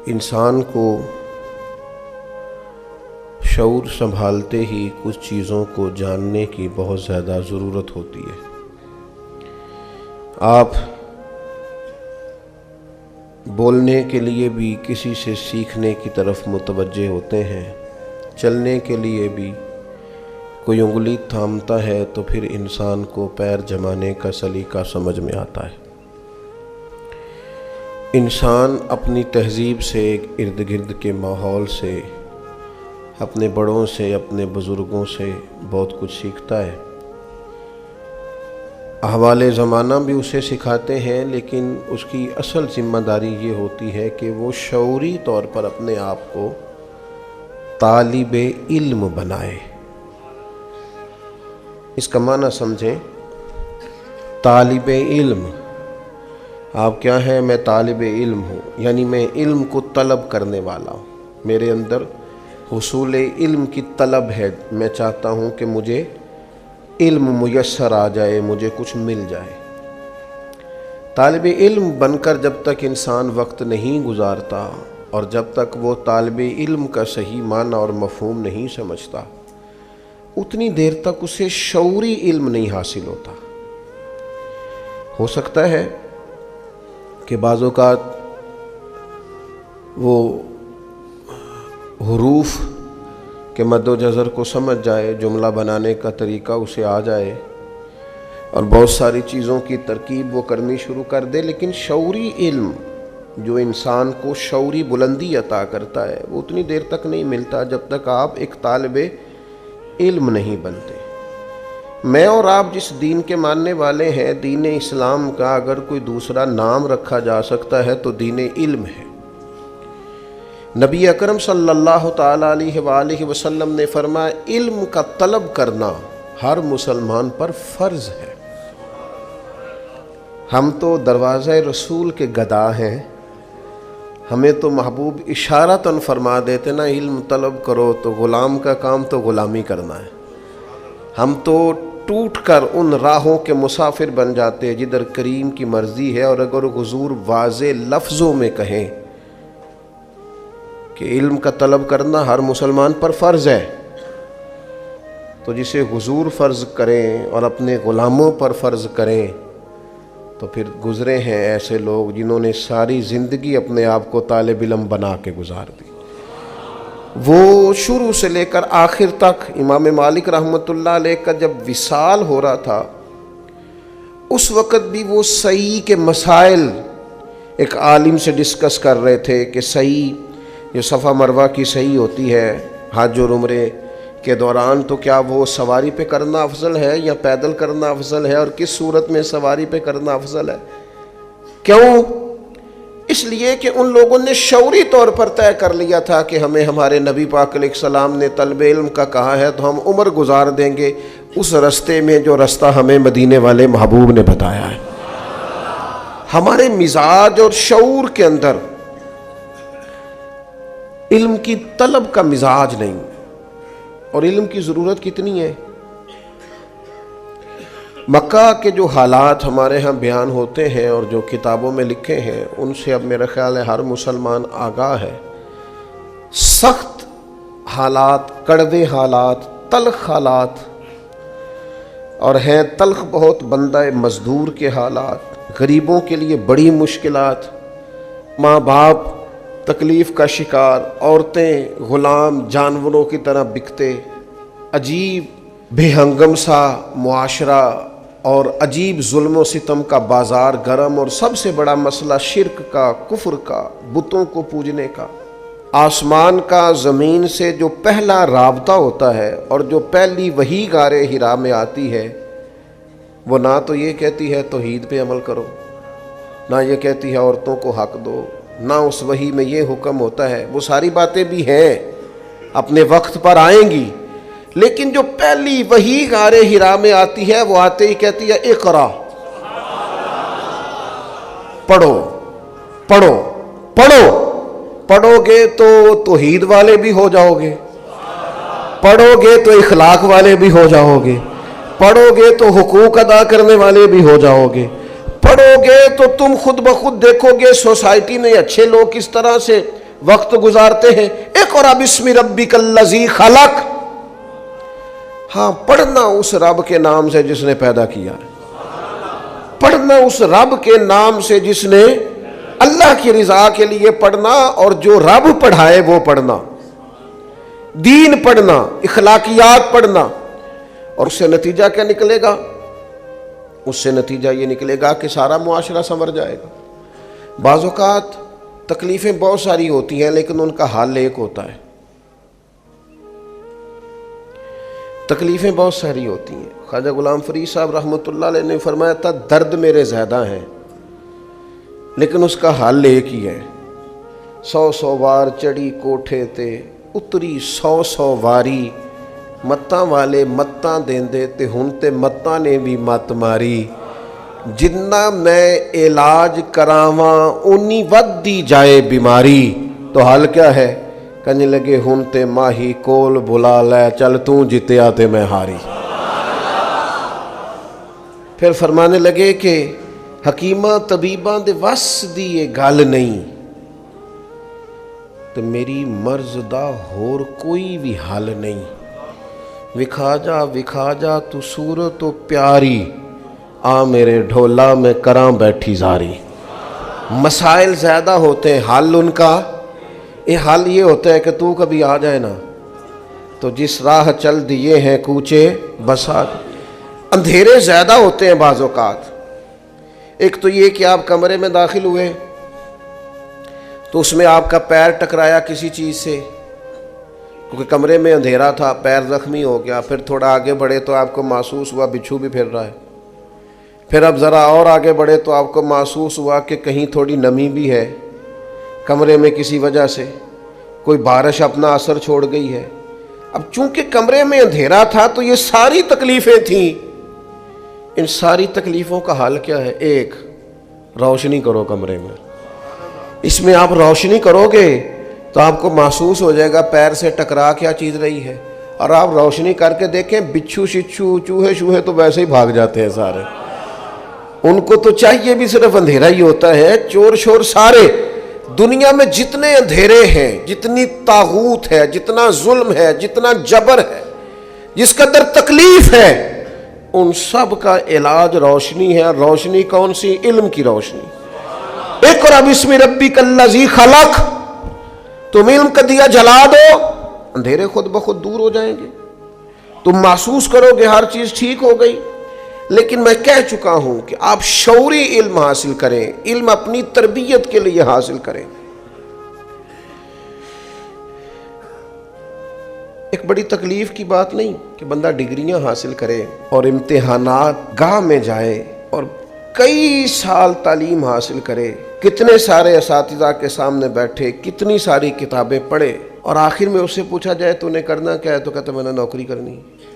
انسان کو شعور سنبھالتے ہی کچھ چیزوں کو جاننے کی بہت زیادہ ضرورت ہوتی ہے۔ آپ بولنے کے لیے بھی کسی سے سیکھنے کی طرف متوجہ ہوتے ہیں، چلنے کے لیے بھی کوئی انگلی تھامتا ہے تو پھر انسان کو پیر جمانے کا سلیقہ سمجھ میں آتا ہے۔ انسان اپنی تہذیب سے، ارد گرد کے ماحول سے، اپنے بڑوں سے، اپنے بزرگوں سے بہت کچھ سیکھتا ہے۔ احوال زمانہ بھی اسے سکھاتے ہیں، لیکن اس کی اصل ذمہ داری یہ ہوتی ہے کہ وہ شعوری طور پر اپنے آپ کو طالب علم بنائے۔ اس کا معنی سمجھیں، طالب علم۔ آپ کیا ہیں؟ میں طالب علم ہوں، یعنی میں علم کو طلب کرنے والا ہوں، میرے اندر حصول علم کی طلب ہے، میں چاہتا ہوں کہ مجھے علم میسر آ جائے، مجھے کچھ مل جائے۔ طالب علم بن کر جب تک انسان وقت نہیں گزارتا اور جب تک وہ طالب علم کا صحیح معنی اور مفہوم نہیں سمجھتا، اتنی دیر تک اسے شعوری علم نہیں حاصل ہوتا۔ ہو سکتا ہے کہ بعض اوقات وہ حروف کے مد و جزر کو سمجھ جائے، جملہ بنانے کا طریقہ اسے آ جائے اور بہت ساری چیزوں کی ترکیب وہ کرنی شروع کر دے، لیکن شعوری علم جو انسان کو شعوری بلندی عطا کرتا ہے وہ اتنی دیر تک نہیں ملتا جب تک آپ ایک طالب علم نہیں بنتے۔ میں اور آپ جس دین کے ماننے والے ہیں، دین اسلام کا اگر کوئی دوسرا نام رکھا جا سکتا ہے تو دین علم ہے۔ نبی اکرم صلی اللہ تعالیٰ علیہ وآلہ وسلم نے فرمایا، علم کا طلب کرنا ہر مسلمان پر فرض ہے۔ ہم تو دروازہ رسول کے گدا ہیں، ہمیں تو محبوب اشارتاً فرما دیتے نا، علم طلب کرو، تو غلام کا کام تو غلامی کرنا ہے۔ ہم تو ٹوٹ کر ان راہوں کے مسافر بن جاتے ہیں جدھر کریم کی مرضی ہے، اور اگر حضور واضح لفظوں میں کہیں کہ علم کا طلب کرنا ہر مسلمان پر فرض ہے، تو جسے حضور فرض کریں اور اپنے غلاموں پر فرض کریں تو پھر گزرے ہیں ایسے لوگ جنہوں نے ساری زندگی اپنے آپ کو طالب علم بنا کے گزار دی۔ وہ شروع سے لے کر آخر تک، امام مالک رحمۃ اللہ علیہ کا جب وصال ہو رہا تھا اس وقت بھی وہ صحیح کے مسائل ایک عالم سے ڈسکس کر رہے تھے کہ صحیح جو صفا مروہ کی صحیح ہوتی ہے حج اور عمرے کے دوران، تو کیا وہ سواری پہ کرنا افضل ہے یا پیدل کرنا افضل ہے، اور کس صورت میں سواری پہ کرنا افضل ہے؟ کیوں؟ اس لیے کہ ان لوگوں نے شعوری طور پر طے کر لیا تھا کہ ہمیں ہمارے نبی پاک علیہ السلام نے طلب علم کا کہا ہے تو ہم عمر گزار دیں گے اس رستے میں جو رستہ ہمیں مدینے والے محبوب نے بتایا ہے۔ ہمارے مزاج اور شعور کے اندر علم کی طلب کا مزاج نہیں، اور علم کی ضرورت کتنی ہے۔ مکہ کے جو حالات ہمارے ہاں بیان ہوتے ہیں اور جو کتابوں میں لکھے ہیں، ان سے اب میرا خیال ہے ہر مسلمان آگاہ ہے۔ سخت حالات، کڑوے حالات، تلخ حالات، اور ہیں تلخ بہت بندہ مزدور کے حالات، غریبوں کے لیے بڑی مشکلات، ماں باپ تکلیف کا شکار، عورتیں غلام جانوروں کی طرح بکتے، عجیب بے ہنگم سا معاشرہ اور عجیب ظلم و ستم کا بازار گرم، اور سب سے بڑا مسئلہ شرک کا، کفر کا، بتوں کو پوجنے کا۔ آسمان کا زمین سے جو پہلا رابطہ ہوتا ہے اور جو پہلی وحی غار حرا میں آتی ہے، وہ نہ تو یہ کہتی ہے توحید پہ عمل کرو، نہ یہ کہتی ہے عورتوں کو حق دو، نہ اس وحی میں یہ حکم ہوتا ہے۔ وہ ساری باتیں بھی ہیں، اپنے وقت پر آئیں گی، لیکن جو پہلی وحی غار حرا میں آتی ہے وہ آتے ہی کہتی ہے اقرا، پڑھو پڑھو پڑھو۔ پڑھو گے تو توحید والے بھی ہو جاؤ گے، پڑھو گے تو اخلاق والے بھی ہو جاؤ گے، پڑھو گے تو حقوق ادا کرنے والے بھی ہو جاؤ گے، پڑھو گے تو تم خود بخود دیکھو گے سوسائٹی میں اچھے لوگ کس طرح سے وقت گزارتے ہیں۔ اقرأ بسم ربک الذی خلق، ہاں پڑھنا اس رب کے نام سے جس نے پیدا کیا ہے، پڑھنا اس رب کے نام سے جس نے اللہ کی رضا کے لیے پڑھنا، اور جو رب پڑھائے وہ پڑھنا، دین پڑھنا، اخلاقیات پڑھنا۔ اور اس سے نتیجہ کیا نکلے گا؟ اس سے نتیجہ یہ نکلے گا کہ سارا معاشرہ سنور جائے گا۔ بعض اوقات تکلیفیں بہت ساری ہوتی ہیں لیکن ان کا حل ایک ہوتا ہے۔ تکلیفیں بہت ساری ہوتی ہیں، خواجہ غلام فرید صاحب رحمۃ اللہ علیہ نے فرمایا تھا درد میرے زیادہ ہیں لیکن اس کا حل ایک ہی ہے۔ 100 بار چڑھی کوٹھے تے اتری 100 واری، متاں والے متاں دیندے تے ہن تے متاں نے بھی مت ماری، جتنا میں علاج کراواں اونی ودی جائے بیماری۔ تو حل کیا ہے؟ کہنے لگے ہن تے ماہی کول بلا لے، چل تو جتیا تے میں ہاری۔ پھر فرمانے لگے کہ حکیماں طبیباں دے وس دی یہ گل نہیں، تے میری مرض دا ہور کوئی بھی حل نہیں، وکھا جا تو صورت تو پیاری، آ میرے ڈھولا میں کراں بیٹھی زاری۔ مسائل زیادہ ہوتے ہیں، حل ان کا حل یہ ہوتا ہے کہ تو کبھی آ جائے نا، تو جس راہ چل دیے ہیں کوچے بسا۔ اندھیرے زیادہ ہوتے ہیں بعض اوقات۔ ایک تو یہ کہ آپ کمرے میں داخل ہوئے تو اس میں آپ کا پیر ٹکرایا کسی چیز سے، کیونکہ کمرے میں اندھیرا تھا، پیر زخمی ہو گیا۔ پھر تھوڑا آگے بڑھے تو آپ کو محسوس ہوا بچھو بھی پھر رہا ہے۔ پھر اب ذرا اور آگے بڑھے تو آپ کو محسوس ہوا کہ کہیں تھوڑی نمی بھی ہے کمرے میں، کسی وجہ سے کوئی بارش اپنا اثر چھوڑ گئی ہے۔ اب چونکہ کمرے میں اندھیرا تھا تو یہ ساری تکلیفیں تھیں۔ ان ساری تکلیفوں کا حل کیا ہے؟ ایک، روشنی کرو کمرے میں۔ اس میں آپ روشنی کرو گے تو آپ کو محسوس ہو جائے گا پیر سے ٹکرا کیا چیز رہی ہے، اور آپ روشنی کر کے دیکھیں بچھو شچھو چوہے شوہے تو ویسے ہی بھاگ جاتے ہیں سارے، ان کو تو چاہیے بھی صرف اندھیرا ہی ہوتا ہے۔ چور شور سارے دنیا میں جتنے اندھیرے ہیں، جتنی طاغوت ہے، جتنا ظلم ہے، جتنا جبر ہے، جس قدر تکلیف ہے، ان سب کا علاج روشنی ہے۔ روشنی کون سی؟ علم کی روشنی۔ اقرأ بسم ربک الذی خلق، تم علم کا دیا جلا دو، اندھیرے خود بخود دور ہو جائیں گے، تم محسوس کرو گے ہر چیز ٹھیک ہو گئی۔ لیکن میں کہہ چکا ہوں کہ آپ شعوری علم حاصل کریں، علم اپنی تربیت کے لیے حاصل کریں۔ ایک بڑی تکلیف کی بات نہیں کہ بندہ ڈگریاں حاصل کرے اور امتحانات گاہ میں جائے اور کئی سال تعلیم حاصل کرے، کتنے سارے اساتذہ کے سامنے بیٹھے، کتنی ساری کتابیں پڑھے، اور آخر میں اس سے پوچھا جائے تو نے کرنا کیا ہے، تو کہتا میں نے نوکری کرنی ہے۔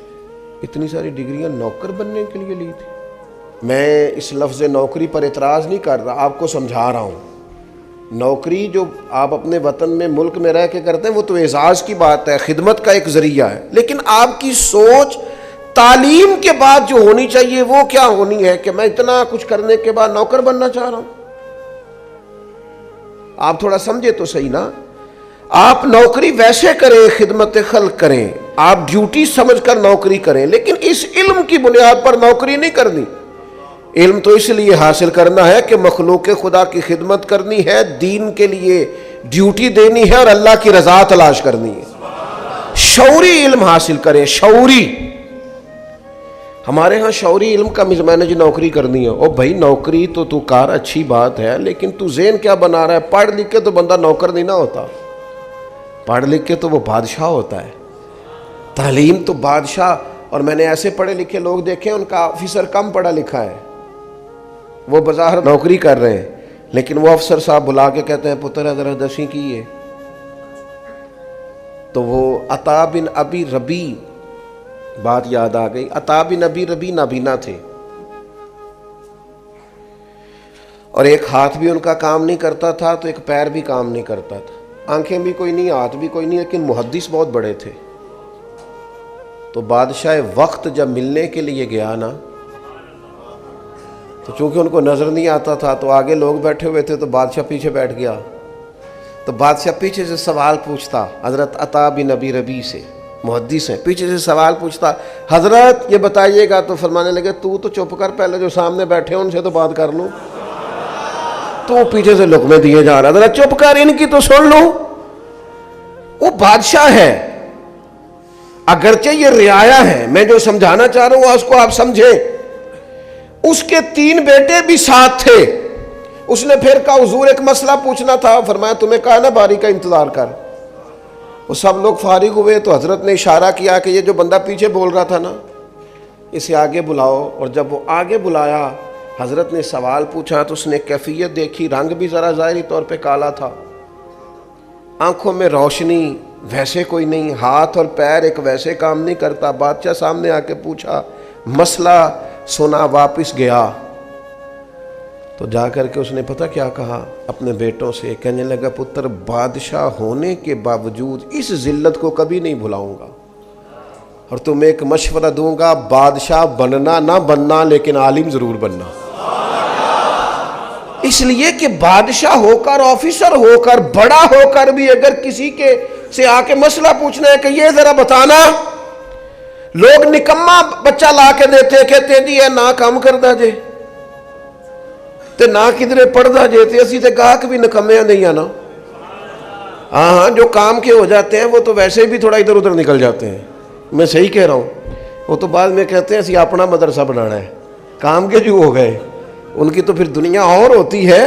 اتنی ساری ڈگریاں نوکر بننے کے لیے لی تھی۔ میں اس لفظ نوکری پر اعتراض نہیں کر رہا، آپ کو سمجھا رہا ہوں۔ نوکری جو آپ اپنے وطن میں ملک میں رہ کے کرتے ہیں وہ تو اعزاز کی بات ہے، خدمت کا ایک ذریعہ ہے، لیکن آپ کی سوچ تعلیم کے بعد جو ہونی چاہیے وہ کیا ہونی ہے کہ میں اتنا کچھ کرنے کے بعد نوکر بننا چاہ رہا ہوں۔ آپ تھوڑا سمجھے تو صحیح نا۔ آپ نوکری ویسے کریں، خدمت خلق کریں، آپ ڈیوٹی سمجھ کر نوکری کریں، لیکن اس علم کی بنیاد پر نوکری نہیں کرنی۔ علم تو اس لیے حاصل کرنا ہے کہ مخلوق خدا کی خدمت کرنی ہے، دین کے لیے ڈیوٹی دینی ہے اور اللہ کی رضا تلاش کرنی ہے۔ شعوری علم حاصل کریں، شعوری۔ ہمارے ہاں شعوری علم کا میں نے جو نوکری کرنی ہے، او بھائی نوکری تو کار اچھی بات ہے، لیکن تو ذہن کیا بنا رہا ہے؟ پڑھ لکھ کے تو بندہ نوکر نہیں نہ ہوتا، پڑھ لکھ کے تو وہ بادشاہ ہوتا ہے۔ تعلیم تو بادشاہ، اور میں نے ایسے پڑھے لکھے لوگ دیکھے ان کا آفیسر کم پڑھا لکھا ہے، وہ بظاہر نوکری کر رہے ہیں، لیکن وہ افسر صاحب بلا کے کہتے ہیں پتر ذرا دسویں کی ہے، تو وہ عطا بن ابی ربی، بات یاد آ گئی، عطا بن ابی ربی نابینا تھے، اور ایک ہاتھ بھی ان کا کام نہیں کرتا تھا تو ایک پیر بھی کام نہیں کرتا تھا، آنکھیں بھی کوئی نہیں، ہاتھ بھی کوئی نہیں، لیکن محدث بہت بڑے تھے۔ تو بادشاہ وقت جب ملنے کے لیے گیا نا، تو چونکہ ان کو نظر نہیں آتا تھا تو آگے لوگ بیٹھے ہوئے تھے تو بادشاہ پیچھے بیٹھ گیا، تو بادشاہ پیچھے سے سوال پوچھتا، حضرت عطا بن ابی ربیع سے، محدث ہیں، پیچھے سے سوال پوچھتا، حضرت یہ بتائیے گا، تو فرمانے لگے تو چپ کر، پہلے جو سامنے بیٹھے ہیں ان سے تو بات کر لوں. تو پیچھے سے لقمے دیے جا رہا، حضرت چپ کر، ان کی تو سن لوں. وہ بادشاہ ہے، اگرچہ یہ رعایا ہے، میں جو سمجھانا چاہ رہا ہوں اس کو آپ سمجھیں. اس کے 3 بیٹے بھی ساتھ تھے. اس نے پھر کہا حضور ایک مسئلہ پوچھنا تھا. فرمایا تمہیں کہا نا باری کا انتظار کر. وہ سب لوگ فارغ ہوئے تو حضرت نے اشارہ کیا کہ یہ جو بندہ پیچھے بول رہا تھا نا، اسے آگے بلاؤ. اور جب وہ آگے بلایا، حضرت نے سوال پوچھا تو اس نے کیفیت دیکھی، رنگ بھی ذرا ظاہری طور پہ کالا تھا، آنکھوں میں روشنی ویسے کوئی نہیں، ہاتھ اور پیر ایک ویسے کام نہیں کرتا. بادشاہ سامنے آ کے پوچھا، مسئلہ سنا، واپس گیا تو جا کر کے اس نے پتہ کیا کہا اپنے بیٹوں سے، کہنے لگا پتر، بادشاہ ہونے کے باوجود اس ذلت کو کبھی نہیں بھلاؤں گا، اور تمہیں ایک مشورہ دوں گا، بادشاہ بننا نہ بننا لیکن عالم ضرور بننا. اس لیے کہ بادشاہ ہو کر، آفیسر ہو کر، بڑا ہو کر بھی اگر کسی کے سے آ کے مسئلہ پوچھنا ہے کہ یہ ذرا بتانا، لوگ نکما بچہ لا کے دیتے، کہتے جی یہ نہ کام کردا جے تے نہ کدھرے پڑھدا جے، تے اسی تے گاہک بھی نکمے نہیں آنا. ہاں جو کام کے ہو جاتے ہیں وہ تو ویسے بھی تھوڑا ادھر ادھر نکل جاتے ہیں. میں صحیح کہہ رہا ہوں. وہ تو بعد میں کہتے ہیں اسی اپنا مدرسہ بنانا ہے، کام کے جو ہو گئے ان کی تو پھر دنیا اور ہوتی ہے.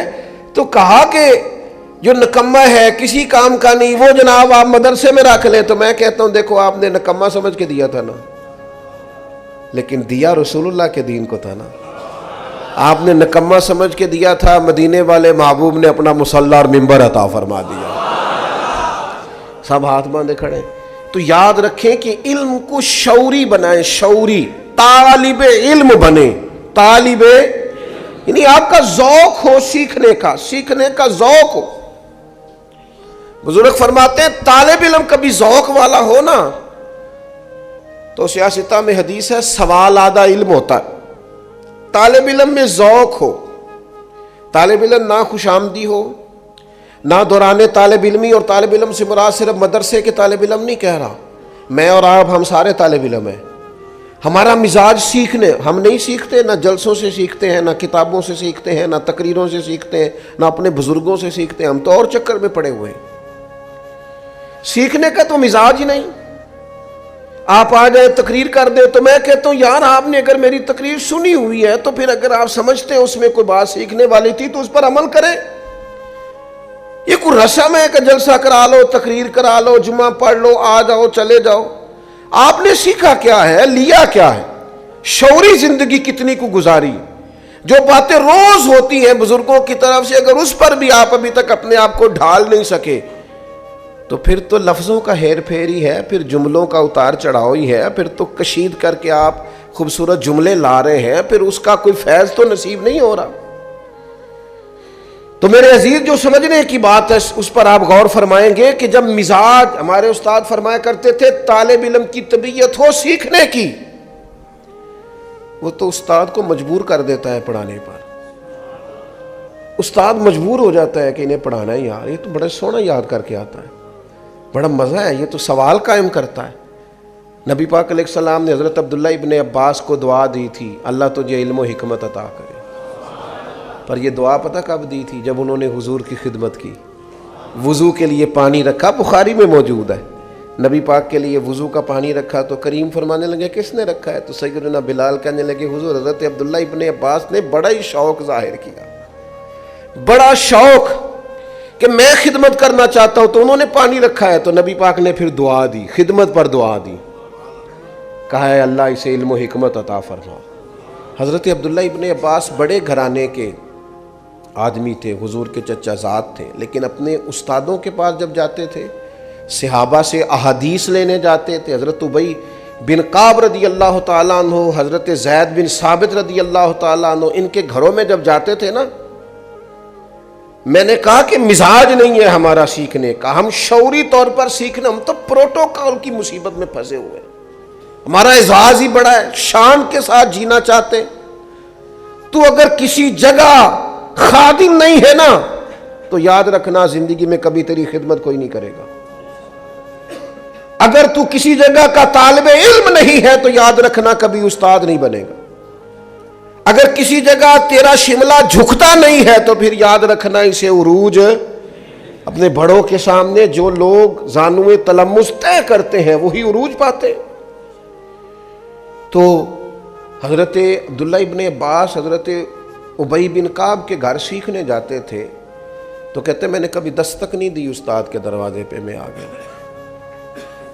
تو کہا کہ جو نکمہ ہے کسی کام کا نہیں، وہ جناب آپ مدرسے میں رکھ لیں. تو میں کہتا ہوں دیکھو آپ نے نکمہ سمجھ کے دیا تھا نا، لیکن دیا رسول اللہ کے دین کو تھا نا. آپ نے نکمہ سمجھ کے دیا تھا، مدینے والے محبوب نے اپنا مصلی اور ممبر عطا فرما دیا. سب ہاتھ باندھے کھڑے. تو یاد رکھیں کہ علم کو شعوری بنائیں، شعوری، طالب علم بنے، طالب یعنی آپ کا ذوق ہو سیکھنے کا ذوق ہو. بزرگ فرماتے ہیں طالب علم کبھی ذوق والا ہو نا تو سیاستہ میں حدیث ہے سوال آدھا علم ہوتا ہے. طالب علم میں ذوق ہو، طالب علم نہ خوش آمدی ہو، نہ دوران طالب علمی. اور طالب علم سے مراد صرف مدرسے کے طالب علم نہیں کہہ رہا، میں اور آپ ہم سارے طالب علم ہیں. ہمارا مزاج سیکھنے، ہم نہیں سیکھتے، نہ جلسوں سے سیکھتے ہیں، نہ کتابوں سے سیکھتے ہیں، نہ تقریروں سے سیکھتے ہیں، نہ اپنے بزرگوں سے سیکھتے ہیں. ہم تو اور چکر میں پڑے ہوئے ہیں. سیکھنے کا تو مزاج ہی نہیں. آپ آ جائیں تقریر کر دیں تو میں کہتا ہوں یار آپ نے اگر میری تقریر سنی ہوئی ہے تو پھر اگر آپ سمجھتے ہیں اس میں کوئی بات سیکھنے والی تھی تو اس پر عمل کریں. یہ کوئی رسم ہے کہ جلسہ کرا لو، تقریر کرا لو، جمعہ پڑھ لو، آ جاؤ چلے جاؤ. آپ نے سیکھا کیا ہے، لیا کیا ہے، شعوری زندگی کتنی کو گزاری. جو باتیں روز ہوتی ہیں بزرگوں کی طرف سے اگر اس پر بھی آپ ابھی تک اپنے آپ کو ڈھال نہیں سکے تو پھر تو لفظوں کا ہیر پھیر ہی ہے، پھر جملوں کا اتار چڑھاؤ ہی ہے، پھر تو کشید کر کے آپ خوبصورت جملے لا رہے ہیں، پھر اس کا کوئی فیض تو نصیب نہیں ہو رہا. تو میرے عزیز جو سمجھنے کی بات ہے اس پر آپ غور فرمائیں گے کہ جب مزاج، ہمارے استاد فرمایا کرتے تھے طالب علم کی طبیعت ہو سیکھنے کی، وہ تو استاد کو مجبور کر دیتا ہے پڑھانے پر. استاد مجبور ہو جاتا ہے کہ انہیں پڑھانا ہے. یار یہ تو بڑا سونا یاد کر کے آتا ہے، بڑا مزہ ہے، یہ تو سوال قائم کرتا ہے. نبی پاک علیہ السلام نے حضرت عبداللہ ابن عباس کو دعا دی تھی، اللہ تجھے علم و حکمت عطا کرے. پر یہ دعا پتہ کب دی تھی؟ جب انہوں نے حضور کی خدمت کی. وضو کے لیے پانی رکھا، بخاری میں موجود ہے، نبی پاک کے لیے وضو کا پانی رکھا تو کریم فرمانے لگے کس نے رکھا ہے؟ تو سیدنا بلال کہنے لگے حضور حضرت عبداللہ ابن عباس نے بڑا ہی شوق ظاہر کیا، بڑا شوق کہ میں خدمت کرنا چاہتا ہوں، تو انہوں نے پانی رکھا ہے. تو نبی پاک نے پھر دعا دی، خدمت پر دعا دی، کہا ہے اللہ اسے علم و حکمت عطا فرما. حضرت عبداللہ ابن عباس بڑے گھرانے کے آدمی تھے، حضور کے چچا زاد تھے، لیکن اپنے استادوں کے پاس جب جاتے تھے، صحابہ سے احادیث لینے جاتے تھے. حضرت ابی بن کعب رضی اللہ تعالیٰ عنہ، حضرت زید بن ثابت رضی اللہ تعالیٰ عنہ، ان کے گھروں میں جب جاتے تھے نا، میں نے کہا کہ مزاج نہیں ہے ہمارا سیکھنے کا، ہم شعوری طور پر سیکھنا، ہم تو پروٹوکول کی مصیبت میں پھنسے ہوئے ہیں. ہمارا اعزاز ہی بڑا ہے، شان کے ساتھ جینا چاہتے. تو اگر کسی جگہ خادم نہیں ہے نا تو یاد رکھنا زندگی میں کبھی تیری خدمت کوئی نہیں کرے گا۔ اگر تو کسی جگہ کا طالب علم نہیں ہے تو یاد رکھنا کبھی استاد نہیں بنے گا۔ اگر کسی جگہ تیرا شملہ جھکتا نہیں ہے تو پھر یاد رکھنا اسے عروج اپنے بڑوں کے سامنے جو لوگ زانوے تلمس طے کرتے ہیں وہی عروج پاتے۔ تو حضرت عبداللہ ابن عباس حضرت ابی بن کعب کے گھر سیکھنے جاتے تھے تو کہتے میں نے کبھی دستک نہیں دی استاد کے دروازے پہ، میں آ گیا،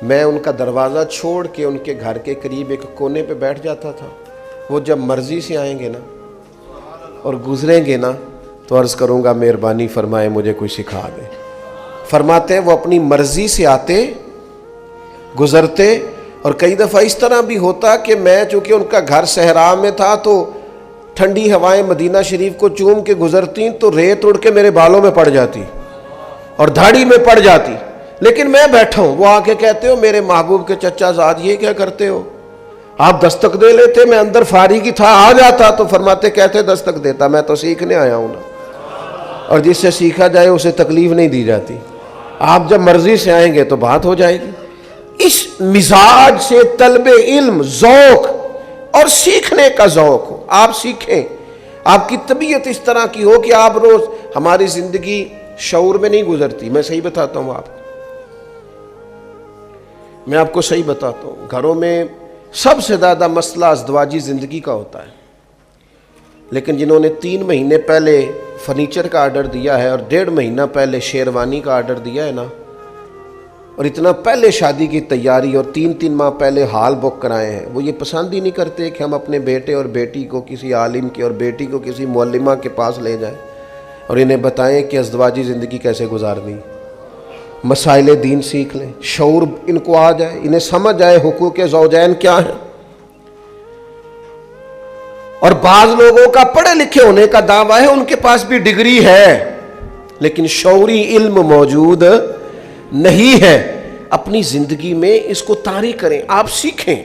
میں ان کا دروازہ چھوڑ کے ان کے گھر کے قریب ایک کونے پہ بیٹھ جاتا تھا۔ وہ جب مرضی سے آئیں گے نا اور گزریں گے نا تو عرض کروں گا مہربانی فرمائے مجھے کوئی سکھا دے۔ فرماتے ہیں وہ اپنی مرضی سے آتے گزرتے، اور کئی دفعہ اس طرح بھی ہوتا کہ میں چونکہ ان کا گھر صحرا میں تھا تو ٹھنڈی ہوائیں مدینہ شریف کو چوم کے گزرتی تو ریت اڑ کے میرے بالوں میں پڑ جاتی اور دھاڑی میں پڑ جاتی، لیکن میں بیٹھا ہوں۔ وہ آ کے کہتے ہو میرے محبوب کے چچا زاد یہ کیا کرتے ہو؟ آپ دستک دے لیتے، میں اندر فارغ ہی تھا، آ جاتا تو فرماتے کہتے دستک دیتا، میں تو سیکھنے آیا ہوں نا، اور جس سے سیکھا جائے اسے تکلیف نہیں دی جاتی۔ آپ جب مرضی سے آئیں گے تو بات ہو جائے گی۔ اس مزاج سے طلب علم ذوق اور سیکھنے کا ذوق ہو، آپ سیکھیں، آپ کی طبیعت اس طرح کی ہو کہ آپ روز، ہماری زندگی شعور میں نہیں گزرتی۔ میں صحیح بتاتا ہوں آپ کو، میں آپ کو صحیح بتاتا ہوں، گھروں میں سب سے زیادہ مسئلہ ازدواجی زندگی کا ہوتا ہے، لیکن جنہوں نے 3 مہینے پہلے فرنیچر کا آرڈر دیا ہے اور 1.5 مہینہ پہلے شیروانی کا آرڈر دیا ہے نا، اور اتنا پہلے شادی کی تیاری اور 3 ماہ پہلے ہال بک کرائے ہیں، وہ یہ پسند ہی نہیں کرتے کہ ہم اپنے بیٹے اور بیٹی کو کسی عالم کے اور بیٹی کو کسی معلمہ کے پاس لے جائیں اور انہیں بتائیں کہ ازدواجی زندگی کیسے گزارنی، مسائل دین سیکھ لیں، شعور ان کو آ جائے، انہیں سمجھ آئے حقوق زوجین کیا ہیں۔ اور بعض لوگوں کا پڑھے لکھے ہونے کا دعویٰ ہے، ان کے پاس بھی ڈگری ہے لیکن شعوری علم موجود نہیں ہے۔ اپنی زندگی میں اس کو طاری کریں، آپ سیکھیں،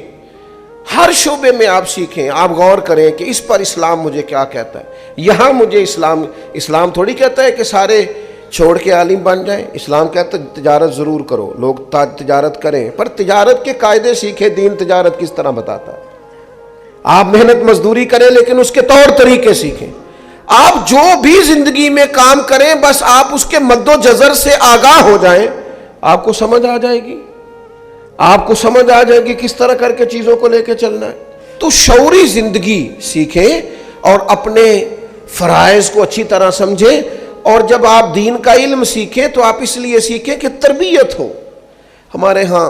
ہر شعبے میں آپ سیکھیں، آپ غور کریں کہ اس پر اسلام مجھے کیا کہتا ہے۔ یہاں مجھے اسلام تھوڑی کہتا ہے کہ سارے چھوڑ کے عالم بن جائیں، اسلام کہتا ہے تجارت ضرور کرو، لوگ تجارت کریں، پر تجارت کے قاعدے سیکھیں، دین تجارت کس طرح بتاتا ہے۔ آپ محنت مزدوری کریں لیکن اس کے طور طریقے سیکھیں۔ آپ جو بھی زندگی میں کام کریں بس آپ اس کے مد و جزر سے آگاہ ہو جائیں، آپ کو سمجھ آ جائے گی، آپ کو سمجھ آ جائے گی کس طرح کر کے چیزوں کو لے کے چلنا ہے۔ تو شعوری زندگی سیکھیں اور اپنے فرائض کو اچھی طرح سمجھیں، اور جب آپ دین کا علم سیکھیں تو آپ اس لیے سیکھیں کہ تربیت ہو۔ ہمارے ہاں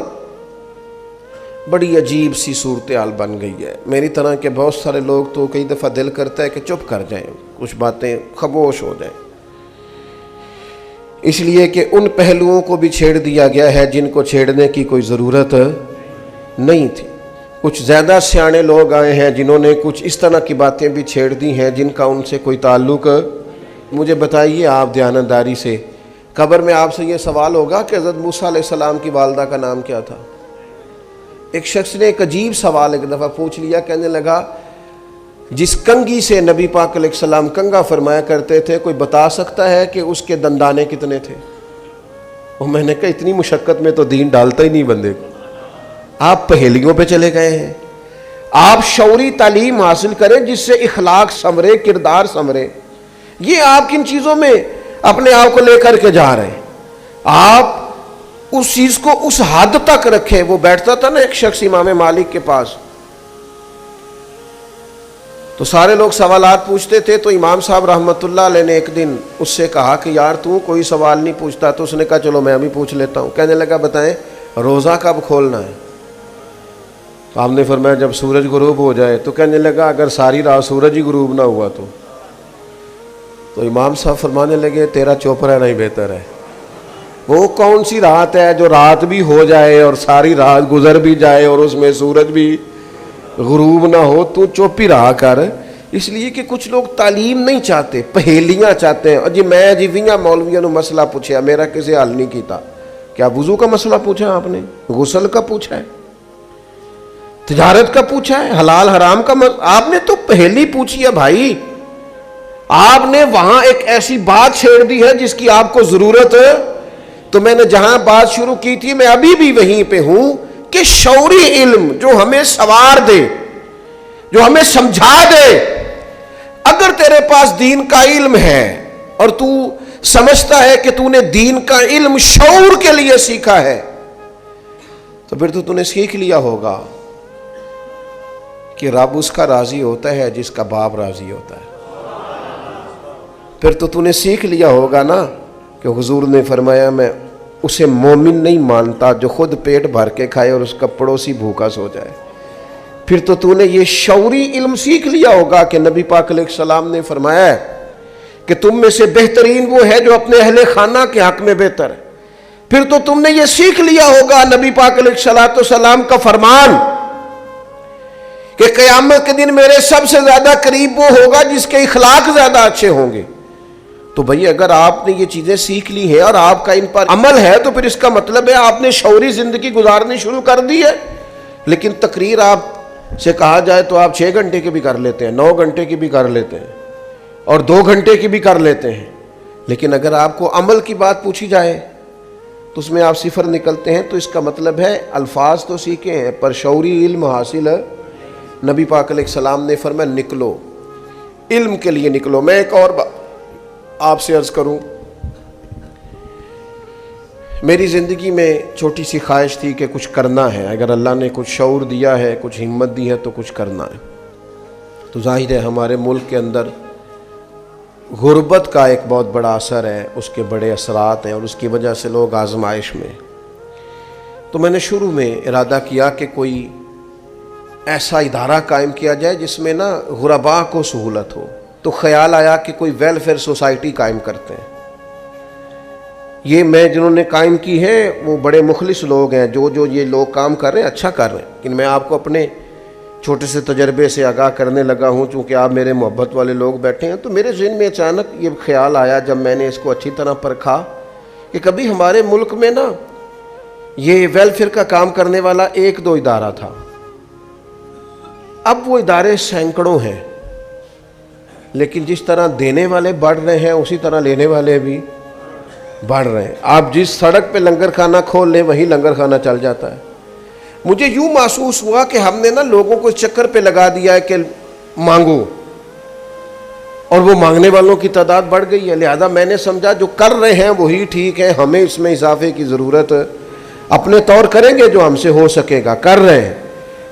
بڑی عجیب سی صورتحال بن گئی ہے، میری طرح کے بہت سارے لوگ تو کئی دفعہ دل کرتا ہے کہ چپ کر جائیں، کچھ باتیں خاموش ہو جائیں، اس لیے کہ ان پہلوؤں کو بھی چھیڑ دیا گیا ہے جن کو چھیڑنے کی کوئی ضرورت نہیں تھی۔ کچھ زیادہ سیانے لوگ آئے ہیں جنہوں نے کچھ اس طرح کی باتیں بھی چھیڑ دی ہیں جن کا ان سے کوئی تعلق۔ مجھے بتائیے آپ دیانتداری سے، قبر میں آپ سے یہ سوال ہوگا کہ حضرت موسیٰ علیہ السلام کی والدہ کا نام کیا تھا؟ ایک شخص نے ایک عجیب سوال ایک دفعہ پوچھ لیا، کہنے لگا جس کنگھی سے نبی پاک علیہ السلام کنگھا فرمایا کرتے تھے، کوئی بتا سکتا ہے کہ اس کے دندانے کتنے تھے؟ اور میں نے کہا اتنی مشقت میں تو دین ڈالتا ہی نہیں بندے کو، آپ پہیلیوں پہ چلے گئے ہیں۔ آپ شعوری تعلیم حاصل کریں جس سے اخلاق سنورے، کردار سنورے۔ یہ آپ کن چیزوں میں اپنے آپ کو لے کر کے جا رہے ہیں؟ آپ اس چیز کو اس حد تک رکھیں۔ وہ بیٹھتا تھا نا ایک شخص امام مالک کے پاس، تو سارے لوگ سوالات پوچھتے تھے، تو امام صاحب رحمۃ اللہ علیہ نے ایک دن اس سے کہا کہ یار تو کوئی سوال نہیں پوچھتا، تو اس نے کہا چلو میں ابھی پوچھ لیتا ہوں۔ کہنے لگا بتائیں روزہ کب کھولنا ہے؟ تو آپ نے فرمایا جب سورج غروب ہو جائے۔ تو کہنے لگا اگر ساری رات سورج ہی غروب نہ ہوا تو امام صاحب فرمانے لگے تیرا چپ رہنا ہی بہتر ہے۔ وہ کون سی رات ہے جو رات بھی ہو جائے اور ساری رات گزر بھی جائے اور اس میں سورج بھی غروب نہ ہو؟ تو چپ ہی رہا کر۔ اس لیے کہ کچھ لوگ تعلیم نہیں چاہتے، پہیلیاں چاہتے ہیں۔ جی میں جیویاں مولویوں نے مسئلہ پوچھا، میرا کسی حل نہیں کیتا۔ کیا وضو کا مسئلہ پوچھا آپ نے؟ غسل کا پوچھا ہے؟ تجارت کا پوچھا ہے؟ حلال حرام کا آپ نے تو پہیلی پوچھی ہے بھائی۔ آپ نے وہاں ایک ایسی بات چھیڑ دی ہے جس کی آپ کو ضرورت ہے. تو میں نے جہاں بات شروع کی تھی میں ابھی بھی وہیں پہ ہوں کہ شعوری علم جو ہمیں سوار دے، جو ہمیں سمجھا دے. اگر تیرے پاس دین کا علم ہے اور تو سمجھتا ہے کہ تو نے دین کا علم شعور کے لیے سیکھا ہے، تو پھر تو نے سیکھ لیا ہوگا کہ رب اس کا راضی ہوتا ہے جس کا باپ راضی ہوتا ہے. پھر تو نے سیکھ لیا ہوگا نا کہ حضور نے فرمایا میں اسے مومن نہیں مانتا جو خود پیٹ بھر کے کھائے اور اس کا پڑوسی بھوکا سو جائے. پھر تو نے یہ شعوری علم سیکھ لیا ہوگا کہ نبی پاک علیہ السلام نے فرمایا ہے کہ تم میں سے بہترین وہ ہے جو اپنے اہل خانہ کے حق میں بہتر ہے. پھر تو تم نے یہ سیکھ لیا ہوگا نبی پاک علیہ السلام کا فرمان کہ قیامت کے دن میرے سب سے زیادہ قریب وہ ہوگا جس کے اخلاق زیادہ اچھے ہوں گے. تو بھئی اگر آپ نے یہ چیزیں سیکھ لی ہیں اور آپ کا ان پر عمل ہے تو پھر اس کا مطلب ہے آپ نے شعوری زندگی گزارنی شروع کر دی ہے. لیکن تقریر آپ سے کہا جائے تو آپ 6 گھنٹے کی بھی کر لیتے ہیں، 9 گھنٹے کی بھی کر لیتے ہیں اور 2 گھنٹے کی بھی کر لیتے ہیں. لیکن اگر آپ کو عمل کی بات پوچھی جائے تو اس میں آپ صفر نکلتے ہیں. تو اس کا مطلب ہے الفاظ تو سیکھے ہیں پر شعوری علم حاصل ہے. نبی پاک علیہ السلام نے فرمایا نکلو، علم کے لیے نکلو. میں ایک اور بات آپ سے عرض کروں، میری زندگی میں چھوٹی سی خواہش تھی کہ کچھ کرنا ہے. اگر اللہ نے کچھ شعور دیا ہے، کچھ ہمت دی ہے تو کچھ کرنا ہے. تو ظاہر ہے ہمارے ملک کے اندر غربت کا ایک بہت بڑا اثر ہے، اس کے بڑے اثرات ہیں اور اس کی وجہ سے لوگ آزمائش میں. تو میں نے شروع میں ارادہ کیا کہ کوئی ایسا ادارہ قائم کیا جائے جس میں نا غرباء کو سہولت ہو. تو خیال آیا کہ کوئی ویلفیئر سوسائٹی قائم کرتے ہیں. یہ میں جنہوں نے قائم کی ہے وہ بڑے مخلص لوگ ہیں، جو یہ لوگ کام کر رہے ہیں اچھا کر رہے ہیں. لیکن میں آپ کو اپنے چھوٹے سے تجربے سے آگاہ کرنے لگا ہوں، چونکہ آپ میرے محبت والے لوگ بیٹھے ہیں. تو میرے ذہن میں اچانک یہ خیال آیا جب میں نے اس کو اچھی طرح پرکھا کہ کبھی ہمارے ملک میں نا یہ ویلفیئر کا کام کرنے والا 1-2 ادارہ تھا. اب وہ ادارے سینکڑوں ہیں، لیکن جس طرح دینے والے بڑھ رہے ہیں اسی طرح لینے والے بھی بڑھ رہے ہیں. آپ جس سڑک پہ لنگر خانہ کھول لیں وہیں لنگر خانہ چل جاتا ہے. مجھے یوں محسوس ہوا کہ ہم نے نا لوگوں کو اس چکر پہ لگا دیا ہے کہ مانگو، اور وہ مانگنے والوں کی تعداد بڑھ گئی ہے. لہذا میں نے سمجھا جو کر رہے ہیں وہی ٹھیک ہے، ہمیں اس میں اضافے کی ضرورت اپنے طور کریں گے جو ہم سے ہو سکے گا. کر رہے ہیں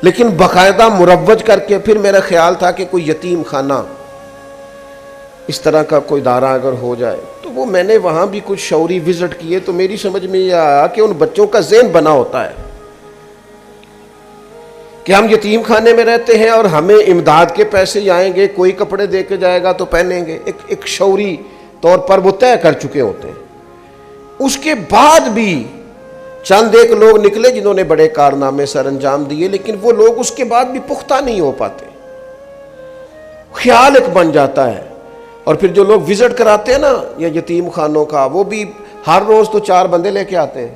لیکن باقاعدہ مروج کر کے. پھر میرا خیال تھا کہ کوئی یتیم خانہ اس طرح کا کوئی ادارہ اگر ہو جائے. تو وہ میں نے وہاں بھی کچھ شعوری وزٹ کیے تو میری سمجھ میں یہ آیا کہ ان بچوں کا ذہن بنا ہوتا ہے کہ ہم یتیم خانے میں رہتے ہیں اور ہمیں امداد کے پیسے آئیں گے، کوئی کپڑے دے کے جائے گا تو پہنیں گے. ایک شعوری طور پر وہ طے کر چکے ہوتے ہیں. اس کے بعد بھی چند ایک لوگ نکلے جنہوں نے بڑے کارنامے سر انجام دیے، لیکن وہ لوگ اس کے بعد بھی پختہ نہیں ہو پاتے. خیال ایک بن جاتا ہے. اور پھر جو لوگ وزٹ کراتے ہیں نا یا یتیم خانوں کا، وہ بھی ہر روز تو 4 بندے لے کے آتے ہیں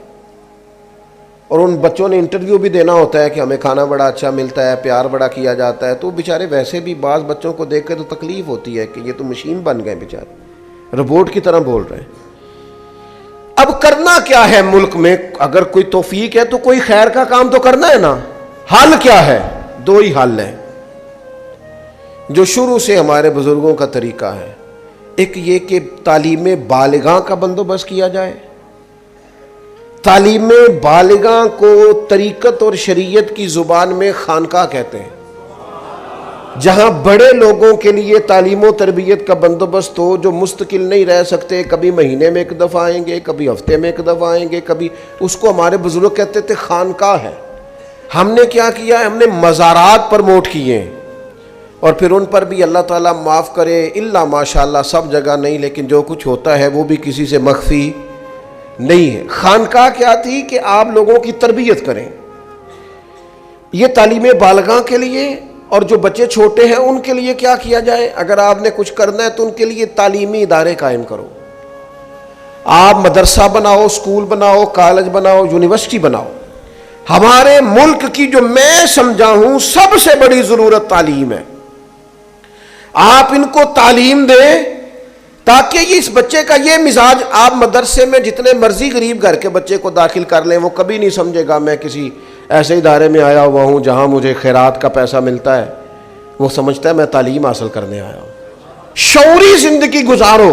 اور ان بچوں نے انٹرویو بھی دینا ہوتا ہے کہ ہمیں کھانا بڑا اچھا ملتا ہے، پیار بڑا کیا جاتا ہے. تو بیچارے ویسے بھی بعض بچوں کو دیکھ کے تو تکلیف ہوتی ہے کہ یہ تو مشین بن گئے بیچارے، روبوٹ کی طرح بول رہے ہیں. اب کرنا کیا ہے ملک میں؟ اگر کوئی توفیق ہے تو کوئی خیر کا کام تو کرنا ہے نا. حل کیا ہے؟ 2 ہی حل ہیں جو شروع سے ہمارے بزرگوں کا طریقہ ہے. ایک یہ کہ تعلیم بالغاں کا بندوبست کیا جائے. تعلیم بالغاں کو طریقت اور شریعت کی زبان میں خانقاہ کہتے ہیں، جہاں بڑے لوگوں کے لیے تعلیم و تربیت کا بندوبست ہو، جو مستقل نہیں رہ سکتے، کبھی مہینے میں 1 دفعہ آئیں گے، کبھی ہفتے میں 1 دفعہ آئیں گے، کبھی. اس کو ہمارے بزرگ کہتے تھے خانقاہ ہے. ہم نے کیا کیا؟ ہم نے مزارات پروموٹ کیے ہیں اور پھر ان پر بھی اللہ تعالیٰ معاف کرے الا ماشاءاللہ سب جگہ نہیں، لیکن جو کچھ ہوتا ہے وہ بھی کسی سے مخفی نہیں ہے. خانقاہ کیا تھی کہ آپ لوگوں کی تربیت کریں. یہ تعلیم بالغاں کے لیے. اور جو بچے چھوٹے ہیں ان کے لیے کیا کیا جائے؟ اگر آپ نے کچھ کرنا ہے تو ان کے لیے تعلیمی ادارے قائم کرو. آپ مدرسہ بناؤ، اسکول بناؤ، کالج بناؤ، یونیورسٹی بناؤ. ہمارے ملک کی جو میں سمجھا ہوں سب سے بڑی ضرورت تعلیم ہے. آپ ان کو تعلیم دیں تاکہ اس بچے کا یہ مزاج، آپ مدرسے میں جتنے مرضی غریب گھر کے بچے کو داخل کر لیں، وہ کبھی نہیں سمجھے گا میں کسی ایسے ادارے میں آیا ہوا ہوں جہاں مجھے خیرات کا پیسہ ملتا ہے. وہ سمجھتا ہے میں تعلیم حاصل کرنے آیا ہوں. شعوری زندگی گزارو.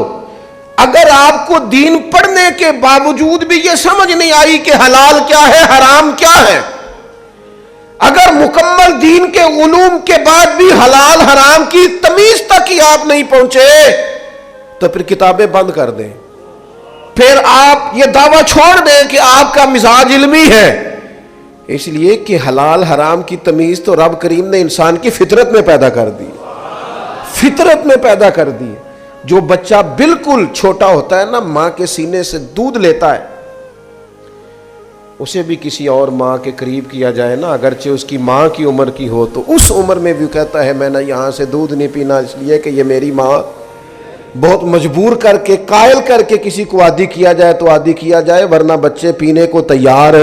اگر آپ کو دین پڑھنے کے باوجود بھی یہ سمجھ نہیں آئی کہ حلال کیا ہے حرام کیا ہے، اگر مکمل دین کے علوم کے بعد بھی حلال حرام کی تمیز تک ہی آپ نہیں پہنچے، تو پھر کتابیں بند کر دیں. پھر آپ یہ دعویٰ چھوڑ دیں کہ آپ کا مزاج علمی ہے. اس لیے کہ حلال حرام کی تمیز تو رب کریم نے انسان کی فطرت میں پیدا کر دی، فطرت میں پیدا کر دی. جو بچہ بالکل چھوٹا ہوتا ہے نا، ماں کے سینے سے دودھ لیتا ہے، اسے بھی کسی اور ماں کے قریب کیا جائے نا، اگرچہ اس کی ماں کی عمر کی ہو، تو اس عمر میں بھی کہتا ہے میں نے یہاں سے دودھ نہیں پینا، اس لیے کہ یہ میری ماں. بہت مجبور کر کے، قائل کر کے کسی کو عادی کیا جائے تو عادی کیا جائے، ورنہ بچے پینے کو تیار.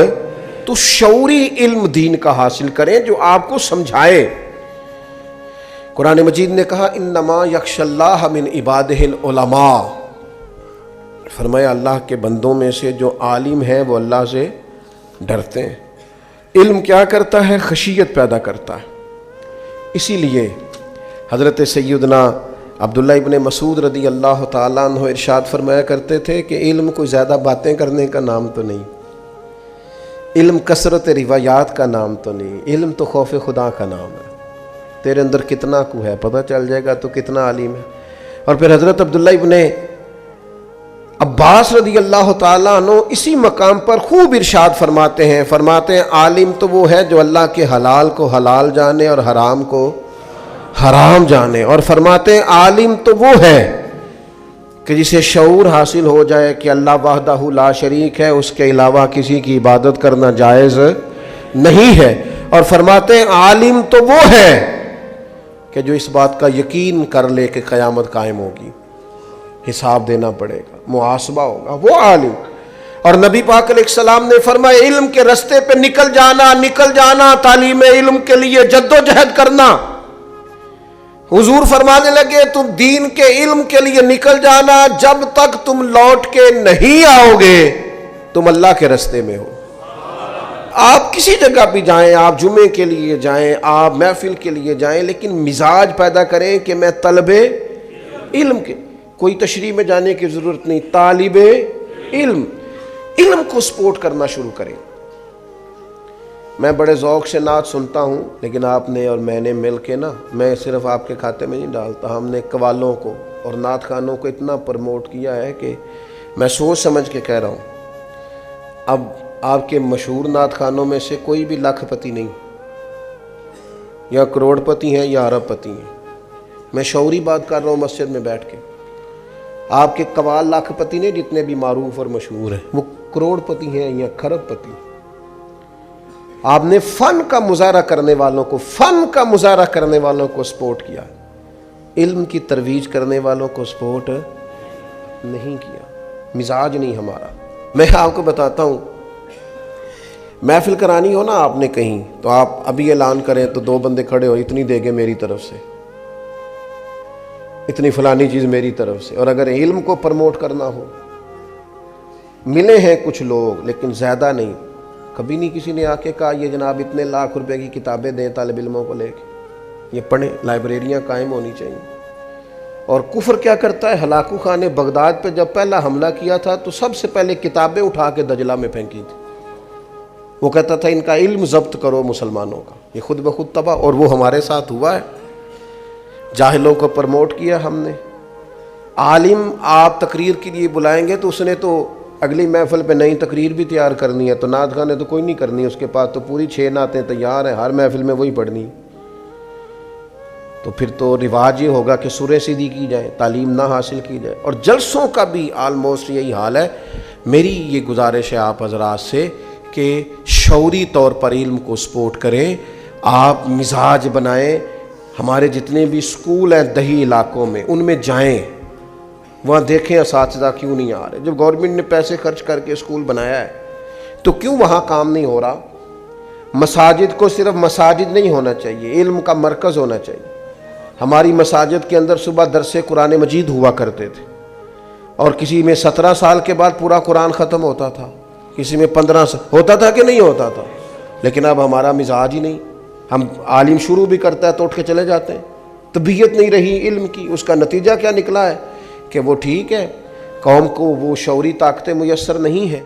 تو شعوری علم دین کا حاصل کریں جو آپ کو سمجھائے. قرآن مجید نے کہا انما یخشی اللہ من عبادہ العلماء، فرمایا اللہ کے بندوں میں سے جو عالم ہیں وہ اللہ سے ڈرتے ہیں. علم کیا کرتا ہے؟ خشیت پیدا کرتا ہے. اسی لیے حضرت سیدنا عبداللہ ابن مسعود رضی اللہ تعالیٰ عنہ ارشاد فرمایا کرتے تھے کہ علم کوئی زیادہ باتیں کرنے کا نام تو نہیں، علم کثرت روایات کا نام تو نہیں، علم تو خوف خدا کا نام ہے. تیرے اندر کتنا کو ہے پتہ چل جائے گا تو کتنا عالم ہے. اور پھر حضرت عبداللہ ابن عباس رضی اللہ تعالیٰ عنہ اسی مقام پر خوب ارشاد فرماتے ہیں عالم تو وہ ہے جو اللہ کے حلال کو حلال جانے اور حرام کو حرام جانے. اور فرماتے ہیں عالم تو وہ ہے کہ جسے شعور حاصل ہو جائے کہ اللہ وحدہ لا شریک ہے، اس کے علاوہ کسی کی عبادت کرنا جائز نہیں ہے. اور فرماتے ہیں عالم تو وہ ہے کہ جو اس بات کا یقین کر لے کہ قیامت قائم ہوگی، حساب دینا پڑے گا، محاسبہ ہوگا، وہ عالم. اور نبی پاک علیہ السلام نے فرمایا علم کے رستے پہ نکل جانا، تعلیم علم کے لیے جد و جہد کرنا. حضور فرمانے لگے تم دین کے علم کے لیے نکل جانا، جب تک تم لوٹ کے نہیں آؤ گے تم اللہ کے رستے میں ہو. آپ کسی جگہ بھی جائیں، آپ جمعے کے لیے جائیں، آپ محفل کے لیے جائیں، لیکن مزاج پیدا کریں کہ میں طلب علم کے، کوئی تشریح میں جانے کی ضرورت نہیں، طالب علم کو سپورٹ کرنا شروع کریں. میں بڑے ذوق سے نعت سنتا ہوں، لیکن آپ نے اور میں نے مل کے نا، میں صرف آپ کے کھاتے میں نہیں ڈالتا، ہم نے قوالوں کو اور نعت خانوں کو اتنا پروموٹ کیا ہے کہ میں سوچ سمجھ کے کہہ رہا ہوں. اب آپ کے مشہور نعت خانوں میں سے کوئی بھی لاکھ پتی نہیں، یا کروڑ پتی ہیں یا ارب پتی ہیں. میں شعوری بات کر رہا ہوں مسجد میں بیٹھ کے. آپ کے قوال لاکھ پتی نہیں جتنے بھی معروف اور مشہور ہیں، وہ کروڑ پتی ہیں یا کھرب پتی. آپ نے فن کا مظاہرہ کرنے والوں کو سپورٹ کیا، علم کی ترویج کرنے والوں کو سپورٹ نہیں کیا. مزاج نہیں ہمارا. میں آپ کو بتاتا ہوں، محفل کرانی ہو نا آپ نے کہیں، تو آپ ابھی اعلان کریں تو 2 بندے کھڑے ہو، اتنی دے گے میری طرف سے، اتنی فلانی چیز میری طرف سے. اور اگر علم کو پروموٹ کرنا ہو، ملے ہیں کچھ لوگ لیکن زیادہ نہیں. کبھی نہیں کسی نے آ کے کہا یہ جناب اتنے لاکھ روپے کی کتابیں دیں طالب علموں کو لے کے، یہ پڑھیں. لائبریریاں قائم ہونی چاہیے. اور کفر کیا کرتا ہے؟ ہلاکو خان نے بغداد پہ جب پہلا حملہ کیا تھا تو سب سے پہلے کتابیں اٹھا کے دجلہ میں پھینکی تھی. وہ کہتا تھا ان کا علم ضبط کرو مسلمانوں کا، یہ خود بخود تباہ. اور وہ ہمارے ساتھ ہوا ہے. جاہلوں کو پروموٹ کیا ہم نے. عالم آپ تقریر کے لیے بلائیں گے تو اس نے تو اگلی محفل پہ نئی تقریر بھی تیار کرنی ہے، تو نعت خانے تو کوئی نہیں کرنی، اس کے پاس تو پوری 6 نعتیں تیار ہیں، ہر محفل میں وہی پڑھنی. تو پھر تو رواج یہ ہوگا کہ سورہ سیدھی کی جائے، تعلیم نہ حاصل کی جائے. اور جلسوں کا بھی آلموسٹ یہی حال ہے. میری یہ گزارش ہے آپ حضرات سے کہ شعوری طور پر علم کو سپورٹ کریں، آپ مزاج بنائیں. ہمارے جتنے بھی سکول ہیں دیہی علاقوں میں، ان میں جائیں، وہاں دیکھیں اساتذہ کیوں نہیں آ رہے. جب گورنمنٹ نے پیسے خرچ کر کے اسکول بنایا ہے تو کیوں وہاں کام نہیں ہو رہا؟ مساجد کو صرف مساجد نہیں ہونا چاہیے، علم کا مرکز ہونا چاہیے. ہماری مساجد کے اندر صبح درس قرآن مجید ہوا کرتے تھے، اور کسی میں 17 سال کے بعد پورا قرآن ختم ہوتا تھا، کسی میں 15 سال ہوتا تھا کہ نہیں ہوتا تھا. لیکن اب ہمارا مزاج ہی نہیں. ہم عالم شروع بھی کرتا ہے تو اٹھ کے چلے جاتے ہیں. طبیعت نہیں رہی علم کی. اس کا نتیجہ کیا نکلا ہے کہ وہ ٹھیک ہے، قوم کو وہ شعوری طاقتیں میسر نہیں ہیں.